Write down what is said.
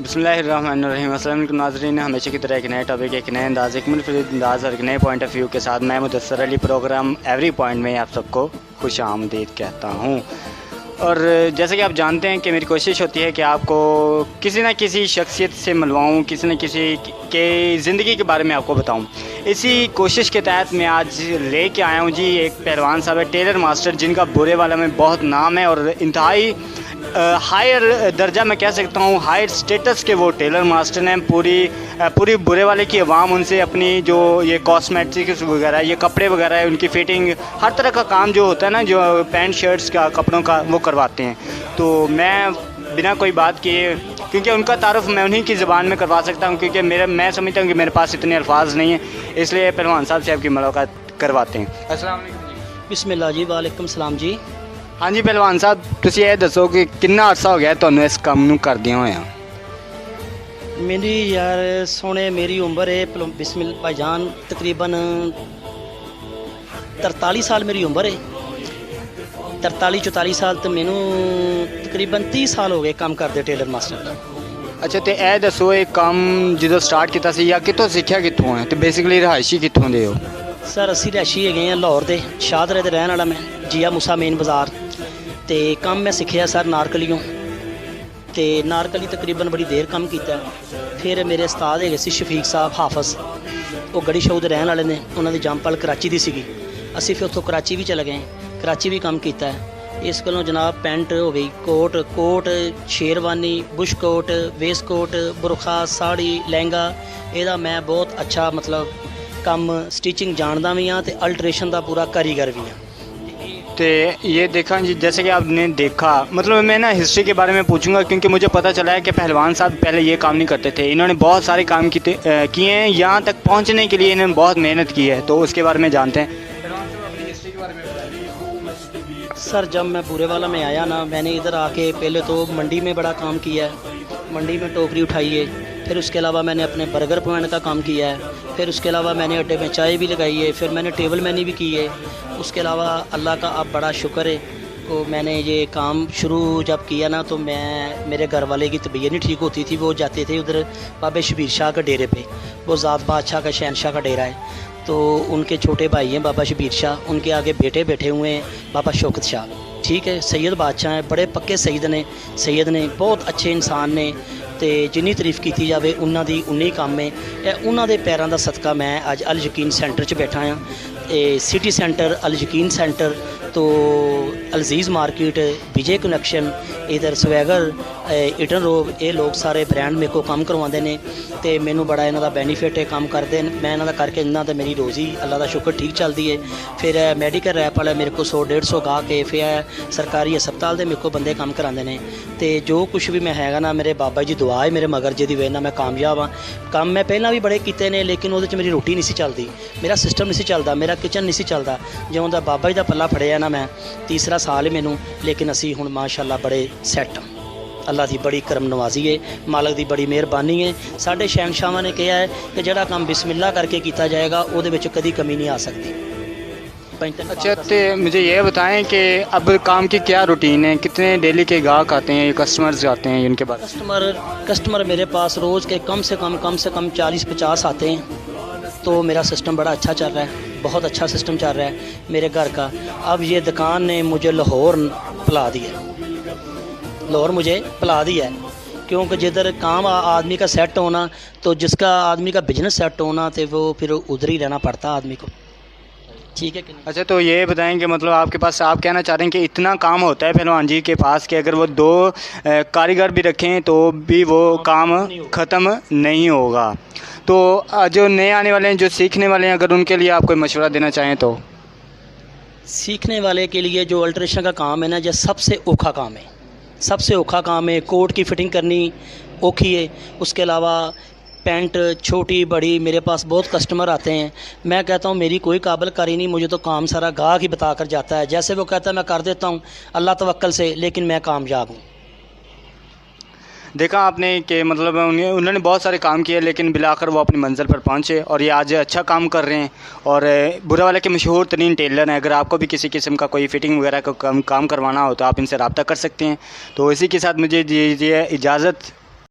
बिस्मिल्लाहिर्रहमानिर्रहीम। अस्सलाम वालेकुम नाज़रीन, हमेशा की तरह एक नए टॉपिक, एक नए अंदाज़, एक मुनफरिद अंदाज़ और एक नए पॉइंट ऑफ व्यू के साथ मैं Mudassar Ali program every point में आप सबको खुश आमदीद कहता हूँ। और जैसे कि आप जानते हैं कि मेरी कोशिश होती है कि आपको किसी न किसी शख्सियत से मिलवाऊँ, किसी न किसी के ज़िंदगी के बारे में आपको बताऊँ। इसी कोशिश के तहत मैं आज लेके आया हूँ जी एक पहलवान साहब है, टेलर मास्टर, जिनका बुरे वाला में बहुत नाम है और इंतहाई हायर दर्जा मैं कह सकता हूँ, हायर स्टेटस के वो टेलर मास्टर हैं। पूरी बुरे वाले की आवाम उनसे अपनी जो ये कॉस्मेटिक्स वगैरह, ये कपड़े वगैरह है, उनकी फ़िटिंग, हर तरह का काम जो होता है ना, जो पैंट शर्ट्स का, कपड़ों का, वो करवाते हैं। तो मैं बिना कोई बात किए, क्योंकि उनका तारुफ़ मैं उन्हीं की ज़बान में करवा सकता हूँ, क्योंकि मैं समझता हूँ कि मेरे पास इतने अल्फाज नहीं हैं, इसलिए पहलवान साहब से आपकी मुलाकात करवाते हैं। अस्सलाम वालेकुम जी। बिस्मिल्लाह जी, वालेकुम सलाम जी। हाँ जी पहलवान साहब, तुसी ये दसो कि कितना अरसा हो गया तुहानू इस काम नू करदे होया? मेरी यार सोने मेरी उम्र है बिस्मिल भाईजान तकरीबन 43 साल मेरी उम्र है। 43-44 साल तो मैनू तकरीबन 30 साल हो गए काम करते टेलर मास्टर का। अच्छा, तो यह दसो ये काम जो स्टार्ट किया सी या कितों सीखा, कितों है, तो बेसिकली रहायशी कितों दे हो? सर असी रहायशी है लाहौर के शाहदरे के रहने वाला मैं, जिया मूसा मेन बाज़ार। तो काम मैं सीखा सर नारकलियों, तो नारकली तकरीबन बड़ी देर काम किया। फिर मेरे उस्ताद है शफीक साहब हाफज, वो गड़ी शो के रहने वाले ने, उन्होंने जंपल कराची की सी। असी फिर उतों कराची भी चले गए, कराची भी काम किया। इस गलों जनाब पैंट हो गई, coat sherwani, bush coat, waistcoat, बुरखा, साड़ी, लहंगा, यदा मैं बहुत अच्छा मतलब काम स्टिचिंग जानता भी हाँ, तो अल्ट्रेशन का पूरा कारीगर भी हाँ। तो ये देखा जी, जैसे कि आपने देखा, मतलब मैं ना हिस्ट्री के बारे में पूछूंगा, क्योंकि मुझे पता चला है कि पहलवान साहब पहले ये काम नहीं करते थे। इन्होंने बहुत सारे काम किए हैं, यहाँ तक पहुँचने के लिए इन्होंने बहुत मेहनत की है, तो उसके बारे में जानते हैं। पहलवान साहब अपनी हिस्ट्री के बारे में बताइए। सर जब मैं बुरे वाला में आया ना, मैंने इधर आके पहले तो मंडी में बड़ा काम किया है, मंडी में टोकरी उठाई है। फिर उसके अलावा मैंने अपने बर्गर पॉइंट का काम किया है। फिर उसके अलावा मैंने अड्डे में चाय भी लगाई है। फिर मैंने टेबल मैनी भी की है। उसके अलावा अल्लाह का अब बड़ा शुक्र है तो मैंने ये काम शुरू जब किया ना, तो मेरे घर वाले की तबीयत नहीं ठीक होती थी, वो जाते थे उधर बाबा शबीर शाह का डेरे पे, वो ज़ात बादशाह का शहनशाह का डेरा है। तो उनके छोटे भाई हैं बाबा शबीर शाह, उनके आगे बेटे बैठे हुए हैं बाबा शौकत शाह, ठीक है, सैयद बादशाह हैं, बड़े पक्के सैयद ने बहुत अच्छे इंसान ने। तो जिन्नी तारीफ की जाए उन्होंने उन्नी काम है। उन्होंने पैरों का सदका मैं अज अल यकीन सेंटर च बैठा हाँ, सिटी सेंटर, अल यकीन सेंटर, तो अलजीज़ मार्केट, विजय कनैक्शन, इधर स्वैगर, इटन रोड, ये लोग सारे ब्रांड मेरे को काम करवाते हैं। तो मैनू बड़ा इन्हों का बेनीफिट है काम करते हैं, मैं इन्हों का करके इन्हों तो मेरी रोज़ी अल्लाह का शुक्र ठीक चलती है। फिर मैडिकल रैप वाला मेरे को 100-150 गा के, फिर सरकारी हस्पताल के मेरे को बंदे काम कराते हैं। तो जो कुछ भी मैं हैगा ना, मेरे बाबा जी दुआ है मेरे मगर जी की वजह मैं कामयाब हाँ। काम मैं पहला भी बड़े किए ने, लेकिन वो मेरी रोटी नहीं सी चलती, मेरा सिस्टम नहीं सी चलता, मेरा किचन नहीं सी चलता। जो बाबा जी का पल्ला फड़िया ना, मैं तीसरा साल है मैनू, लेकिन असी हुण माशाअल्लाह बड़े सैट हाँ। अल्लाह की बड़ी करम नवाजी है, मालक की बड़ी मेहरबानी है। साढ़े शहनशाह ने कहा है कि जोड़ा काम बिस्मिल्लाह करके किया जाएगा वो कभी कमी नहीं आ सकती। अच्छा, तो मुझे ये बताएं कि अब काम की क्या रूटीन है, कितने डेली के गाहक आते हैं, कस्टमर्स आते हैं, उनके बाद? कस्टमर मेरे पास रोज़ के कम से कम 40-50 आते हैं। तो मेरा सिस्टम बड़ा अच्छा चल रहा है, बहुत अच्छा सिस्टम चल रहा है मेरे घर का। अब ये दुकान ने मुझे लाहौर पिला दिया, लाहौर मुझे पिला दिया है, क्योंकि जिधर काम आदमी का सेट होना, तो जिसका आदमी का बिजनेस सेट होना, तो वो फिर उधर ही रहना पड़ता आदमी को, ठीक है कि नहीं? अच्छा, तो ये बताएं कि मतलब आपके पास, आप कहना चाह रहे हैं कि इतना काम होता है पहलवान जी के पास कि अगर वो 2 कारीगर भी रखें तो भी वो काम ख़त्म नहीं होगा। तो जो नए आने वाले हैं, जो सीखने वाले हैं, अगर उनके लिए आप कोई मशवरा देना चाहें तो? सीखने वाले के लिए जो अल्ट्रेशन का काम है ना, जो सबसे औखा काम है, सबसे औखा काम है। कोट की फ़िटिंग करनी औखी है। उसके अलावा पैंट छोटी बड़ी, मेरे पास बहुत कस्टमर आते हैं, मैं कहता हूँ मेरी कोई काबिल कारी नहीं, मुझे तो काम सारा गाहक ही बता कर जाता है। जैसे वो कहता है मैं कर देता हूँ अल्लाह तवक्कल से, लेकिन मैं कामयाब हूँ। देखा आपने कि मतलब उन्होंने बहुत सारे काम किए, लेकिन बिलाकर वो अपनी मंजिल पर पहुंचे और ये आज अच्छा काम कर रहे हैं और बुरा वाला के मशहूर तरीन टेलर हैं। अगर आपको भी किसी किस्म का कोई फ़िटिंग वगैरह का काम करवाना हो तो आप इनसे रब्ता कर सकते हैं। तो इसी के साथ मुझे दीजिए इजाज़त।